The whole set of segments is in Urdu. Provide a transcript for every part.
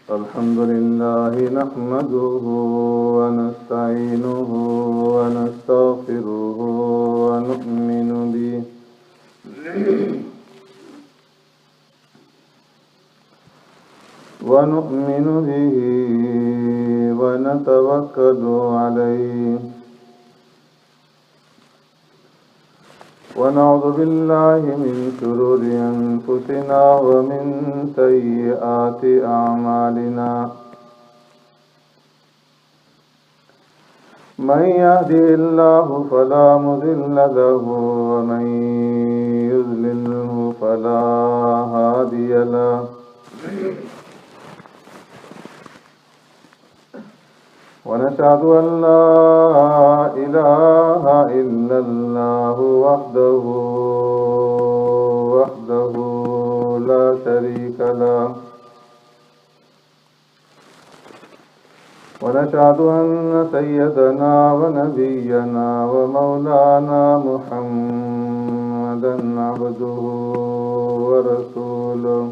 الحمد لله نحمده ونستعينه ونستغفره ونؤمن به ونتوكل عليه ونعوذ بالله من شرور أنفسنا ومن سيئات أعمالنا من يهده الله فلا مضل له ومن يضلله فلا هادي له ونشهد أن لا إله إلا الله وحده لا شريك له ونشهد أن سيدنا ونبينا ومولانا محمدا عبده ورسوله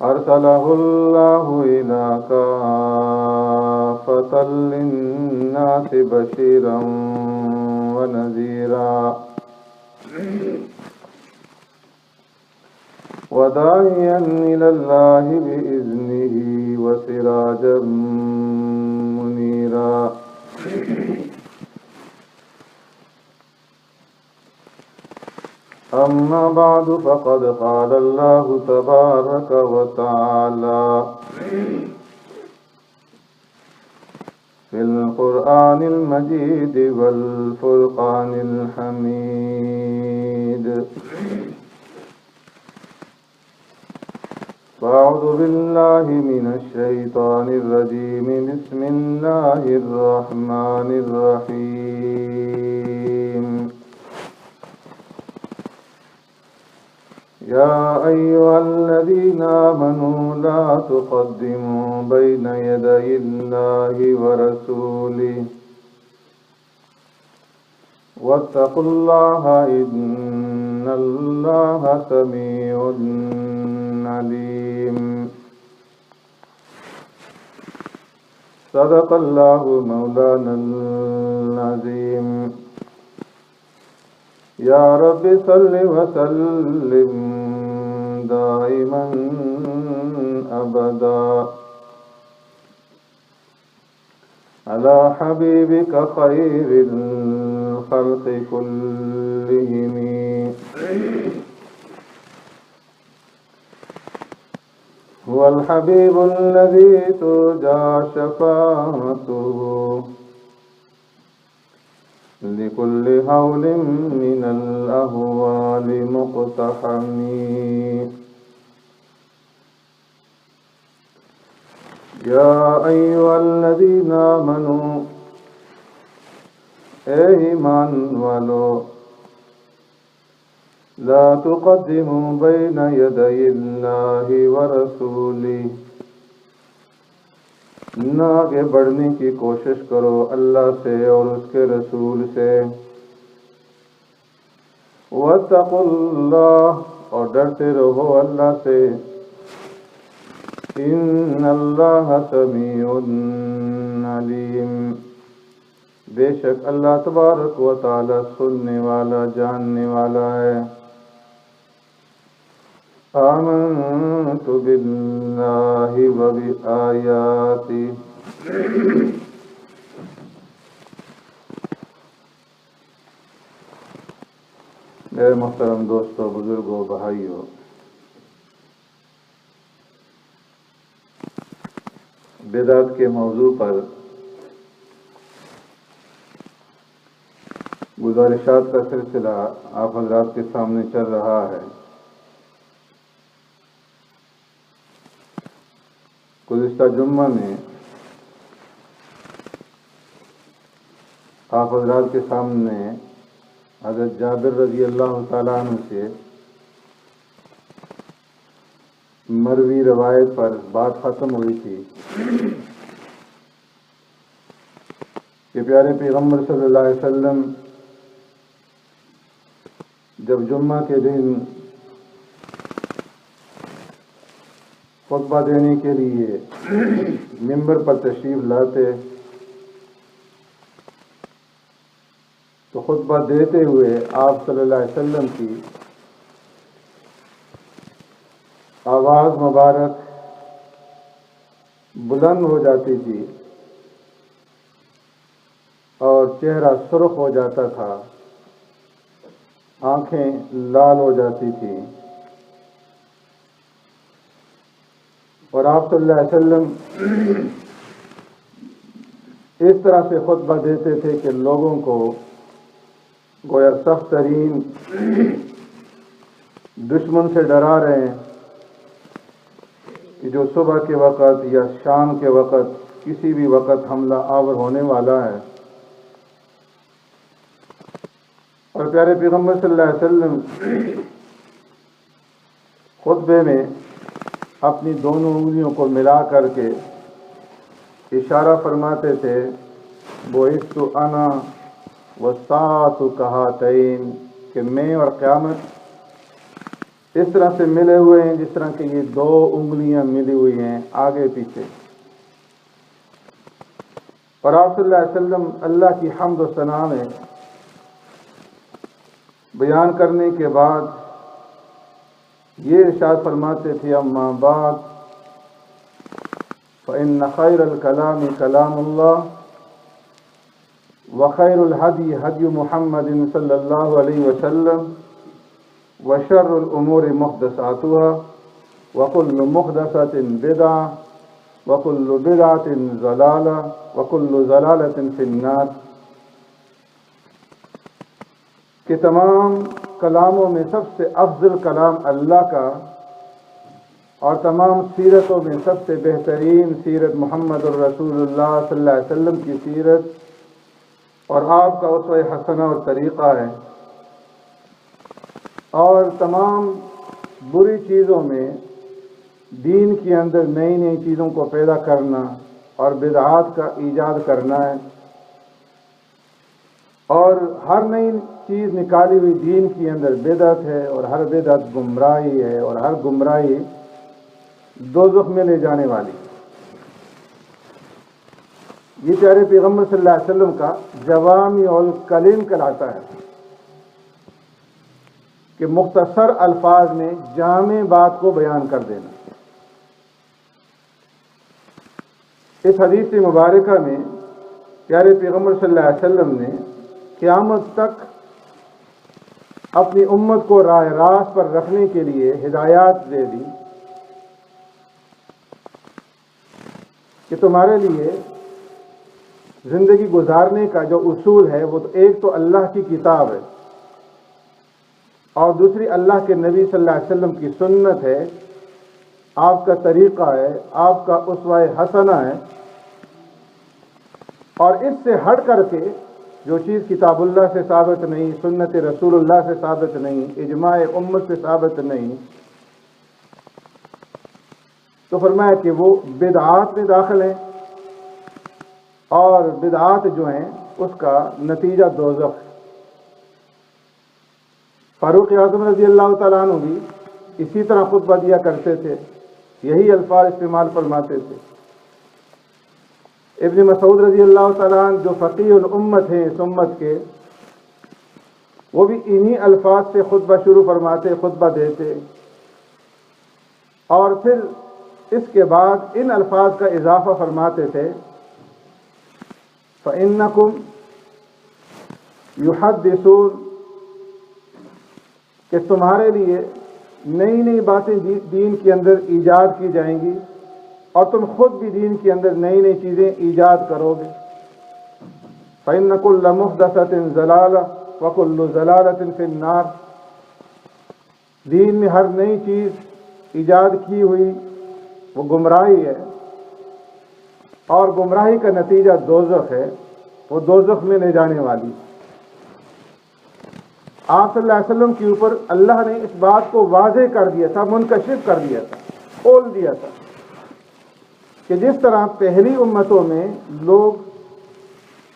أرسله الله إلى كافة للناس بشيرا ونذيرا وداعيا إلى الله بإذنه وسراجا منيرا أما بعد فقد قال الله تبارك وتعالى في القرآن المجيد والفرقان الحميد فأعوذ بالله من الشيطان الرجيم بسم الله الرحمن الرحيم يا أيها الذين آمنوا لا تقدموا بين يدي الله ورسوله واتقوا الله إن الله سميع عليم صدق الله مولانا العظيم يا رب صل وسلم دائما أبدا على حبيبك خير الخلق كلهم هو الحبيب الذي ترجى شفاعته لكل هول من الأهوال مقتحم يا أيها الذين آمنوا إيمان والو لا تقدموا بين يدي الله ورسوله نہ آگے بڑھنے کی کوشش کرو اللہ سے اور اس کے رسول سے واتقوا اللہ اور ڈرتے رہو اللہ سے ان اللہ سمیع علیم بے شک اللہ تبارک و تعالی سننے والا جاننے والا ہے آمنت باللہ و بآیاتی میرے محترم دوستو بزرگوں بھائیوں بدعت کے موضوع پر گزارشات کا سلسلہ آپ حضرات کے سامنے چل رہا ہے گزشتہ جمعہ میں آپ حضرات کے سامنے حضرت جابر رضی اللہ تعالیٰ عنہ سے مروی روایت پر بات ختم ہوئی تھی کہ پیارے پیغمبر صلی اللہ علیہ وسلم جب جمعہ کے دن خطبہ دینے کے لیے ممبر پر تشریف لاتے تو خطبہ دیتے ہوئے آپ صلی اللہ علیہ وسلم کی آواز مبارک بلند ہو جاتی تھی اور چہرہ سرخ ہو جاتا تھا، آنکھیں لال ہو جاتی تھیں، اور آپ صلی اللہ علیہ وسلم اس طرح سے خطبہ دیتے تھے کہ لوگوں کو گویا سخت ترین دشمن سے ڈرا رہے ہیں کہ جو صبح کے وقت یا شام کے وقت کسی بھی وقت حملہ آور ہونے والا ہے۔ اور پیارے پیغمبر صلی اللہ علیہ وسلم خطبے میں اپنی دونوں انگلیوں کو ملا کر کے اشارہ فرماتے تھے، بعثت انا والساعۃ کہاتین، کہ میں اور قیامت اس طرح سے ملے ہوئے ہیں جس طرح کہ یہ دو انگلیاں ملی ہوئی ہیں آگے پیچھے۔ اور آپ صلی اللہ علیہ وسلم اللہ کی حمد و ثنا میں بیان کرنے کے بعد یہ ارشاد فرماتے تھے، اما بعد فإن خیر الکلام کلام اللہ وخیر الہدی ہدی محمد صلی اللہ علیہ وسلم وشر الامور محدثاتها وکل محدثۃ بدعہ وکل بدعۃ ضلالہ وکل ضلالۃ فی النار، کہ تمام کلاموں میں سب سے افضل کلام اللہ کا اور تمام سیرتوں میں سب سے بہترین سیرت محمد الرسول اللہ صلی اللہ علیہ وسلم کی سیرت اور آپ کا اسوہ حسنہ اور طریقہ ہے، اور تمام بری چیزوں میں دین کے اندر نئی نئی چیزوں کو پیدا کرنا اور بدعات کا ایجاد کرنا ہے، اور ہر نئی چیز نکالی ہوئی دین کے اندر بدعت ہے، اور ہر بدعت گمراہی ہے، اور ہر گمراہی دوزخ میں لے جانے والی۔ یہ پیارے پیغمبر صلی اللہ علیہ وسلم کا جوامع الکلم کہلاتا ہے کہ مختصر الفاظ میں جامع بات کو بیان کر دینا۔ اس حدیث مبارکہ میں پیارے پیغمبر صلی اللہ علیہ وسلم نے قیامت تک اپنی امت کو راہ راست پر رکھنے کے لیے ہدایات دے دی کہ تمہارے لیے زندگی گزارنے کا جو اصول ہے وہ تو ایک تو اللہ کی کتاب ہے، اور دوسری اللہ کے نبی صلی اللہ علیہ وسلم کی سنت ہے، آپ کا طریقہ ہے، آپ کا اسوہ حسنہ ہے، اور اس سے ہٹ کر کے جو چیز کتاب اللہ سے ثابت نہیں، سنت رسول اللہ سے ثابت نہیں، اجماع امت سے ثابت نہیں، تو فرمایا کہ وہ بدعات میں داخل ہیں، اور بدعات جو ہیں اس کا نتیجہ دوزخ ہے۔ فاروق اعظم رضی اللہ تعالیٰ عنہ بھی اسی طرح خطبہ دیا کرتے تھے، یہی الفاظ استعمال فرماتے تھے۔ ابن مسعود رضی اللہ تعالیٰ عنہ جو فقیہ الامت ہیں اس امت کے، وہ بھی انہی الفاظ سے خطبہ شروع فرماتے، خطبہ دیتے، اور پھر اس کے بعد ان الفاظ کا اضافہ فرماتے تھے، فَإِنَّكُمْ يُحَدِّثُونَ، کہ تمہارے لیے نئی نئی باتیں دین کے اندر ایجاد کی جائیں گی، اور تم خود بھی دین کے اندر نئی نئی چیزیں ایجاد کرو گے۔ فَإِنَّ كُلَّ مُحْدَثَةٍ ضَلَالَةٍ وَكُلُّ ضَلَالَةٍ فِي النَّارِ، دین میں ہر نئی چیز ایجاد کی ہوئی وہ گمراہی ہے، اور گمراہی کا نتیجہ دوزخ ہے، وہ دوزخ میں لے جانے والی۔ آپ صلی اللہ علیہ وسلم کے اوپر اللہ نے اس بات کو واضح کر دیا تھا، منکشف کر دیا تھا، کھول دیا تھا کہ جس طرح پہلی امتوں میں لوگ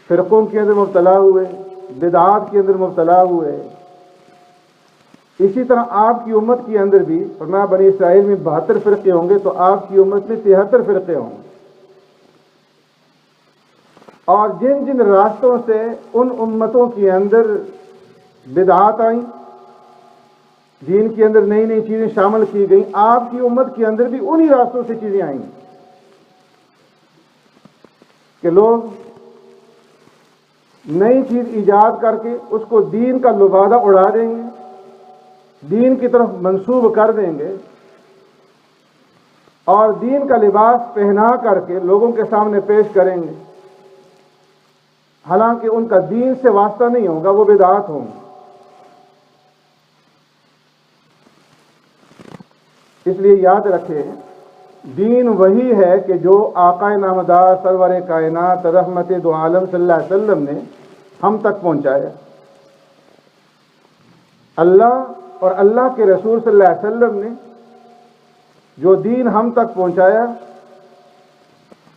فرقوں کے اندر مبتلا ہوئے، بدعات کے اندر مبتلا ہوئے، اسی طرح آپ کی امت کے اندر بھی فرمایا بنی اسرائیل میں 72 فرقے ہوں گے، تو آپ کی امت میں 73 فرقے ہوں گے، اور جن جن راستوں سے ان امتوں کے اندر بدعات آئیں، دین کے اندر نئی نئی چیزیں شامل کی گئیں، آپ کی امت کے اندر بھی انہی راستوں سے چیزیں آئیں گی کہ لوگ نئی چیز ایجاد کر کے اس کو دین کا لبادہ اڑا دیں گے، دین کی طرف منسوب کر دیں گے، اور دین کا لباس پہنا کر کے لوگوں کے سامنے پیش کریں گے، حالانکہ ان کا دین سے واسطہ نہیں ہوگا، وہ بدعات ہوں گے۔ اس لیے یاد رکھیں، دین وہی ہے کہ جو آقا نامدار سرور کائنات رحمت دو عالم صلی اللہ علیہ وسلم نے ہم تک پہنچایا۔ اللہ اور اللہ کے رسول صلی اللہ علیہ وسلم نے جو دین ہم تک پہنچایا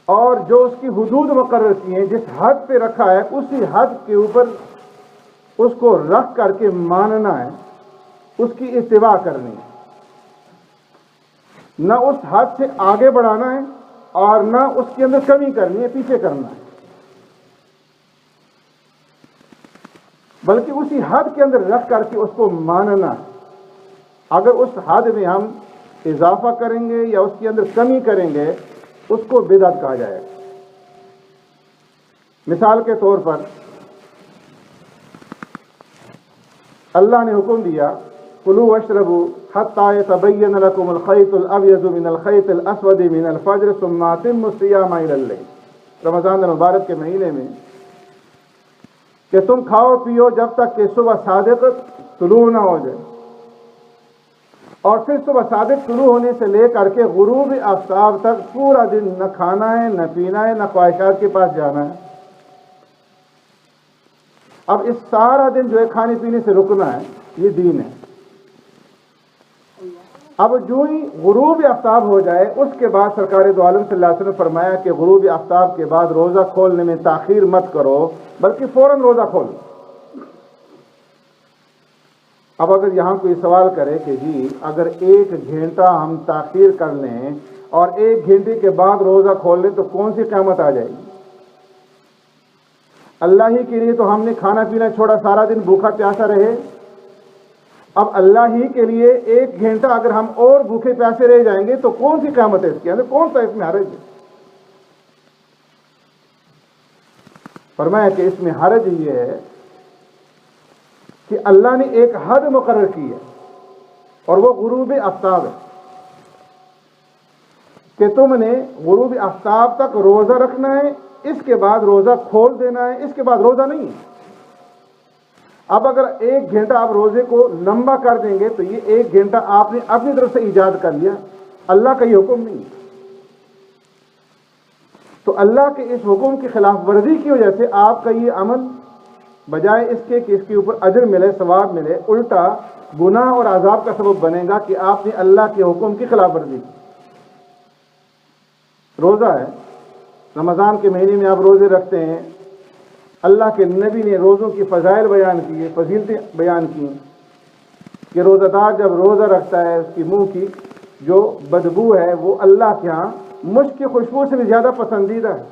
اور جو اس کی حدود مقرر کی ہیں، جس حد پہ رکھا ہے اسی حد کے اوپر اس کو رکھ کر کے ماننا ہے، اس کی اتباع کرنی ہے، نہ اس حد سے آگے بڑھانا ہے اور نہ اس کے اندر کمی کرنی ہے، پیچھے کرنا ہے، بلکہ اسی حد کے اندر رکھ کر کے اس کو ماننا ہے۔ اگر اس حد میں ہم اضافہ کریں گے یا اس کے اندر کمی کریں گے، اس کو بدعت کہا جائے گا۔ مثال کے طور پر اللہ نے حکم دیا کلوا واشربوا حتى يتبين لكم الخيط الابيض من الخيط الاسود من الفجر ثم اتموا الصيام الى الليل۔ رمضان المبارک کے مہینے میں کہ تم کھاؤ پیو جب تک کہ صبح صادق طلوع نہ ہو جائے، اور پھر صبح صادق طلوع ہونے سے لے کر کے غروب آفتاب تک پورا دن نہ کھانا ہے، نہ پینا ہے، نہ خواہشات کے پاس جانا ہے۔ اب اس سارا دن جو ہے کھانے پینے سے رکنا ہے، یہ دین ہے۔ اب جو ہی غروب آفتاب ہو جائے، اس کے بعد سرکار دو عالم صلی اللہ علیہ وسلم نے فرمایا کہ غروب آفتاب کے بعد روزہ کھولنے میں تاخیر مت کرو، بلکہ فوراً روزہ کھولو۔ اب اگر یہاں کوئی سوال کرے کہ جی اگر 1 گھنٹہ ہم تاخیر کر لیں اور 1 گھنٹے کے بعد روزہ کھول لیں تو کون سی قیامت آ جائے گی؟ اللہ ہی کے لیے تو ہم نے کھانا پینا چھوڑا، سارا دن بھوکا پیاسا رہے، اب اللہ ہی کے لیے 1 گھنٹہ اگر ہم اور بھوکے پیاسے رہ جائیں گے تو کون سی قیامت ہے اس کے اندر؟ کون سا اس میں حرج ہے؟ فرمایا کہ اس میں حرج یہ ہے کہ اللہ نے ایک حد مقرر کی ہے اور وہ غروب آفتاب ہے کہ تم نے غروب آفتاب تک روزہ رکھنا ہے، اس کے بعد روزہ کھول دینا ہے، اس کے بعد روزہ نہیں ہے۔ اب اگر 1 گھنٹہ آپ روزے کو لمبا کر دیں گے تو یہ 1 گھنٹہ آپ نے اپنی طرف سے ایجاد کر لیا، اللہ کا یہ حکم نہیں۔ تو اللہ کے اس حکم کی خلاف ورزی کی وجہ سے آپ کا یہ عمل بجائے اس کے کہ اس کے اوپر اجر ملے، ثواب ملے، الٹا گناہ اور عذاب کا سبب بنے گا کہ آپ نے اللہ کے حکم کی خلاف ورزی کی۔ روزہ ہے، رمضان کے مہینے میں آپ روزے رکھتے ہیں، اللہ کے نبی نے روزوں کی فضائل بیان کی ہے، فضیلتیں بیان کی کہ روزہ دار جب روزہ رکھتا ہے اس کی منہ کی جو بدبو ہے وہ اللہ کے ہاں مشک کی خوشبو سے بھی زیادہ پسندیدہ ہے،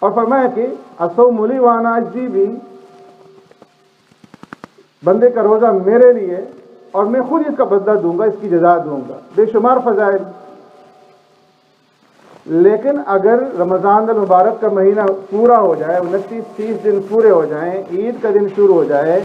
اور فرمایا کہ الصوم لی وانا اجزی بھی، بندے کا روزہ میرے لیے اور میں خود اس کا بدلہ دوں گا، اس کی جزا دوں گا، بے شمار فضائل۔ لیکن اگر رمضان المبارک کا مہینہ پورا ہو جائے، 29-30 دن پورے ہو جائیں، عید کا دن شروع ہو جائے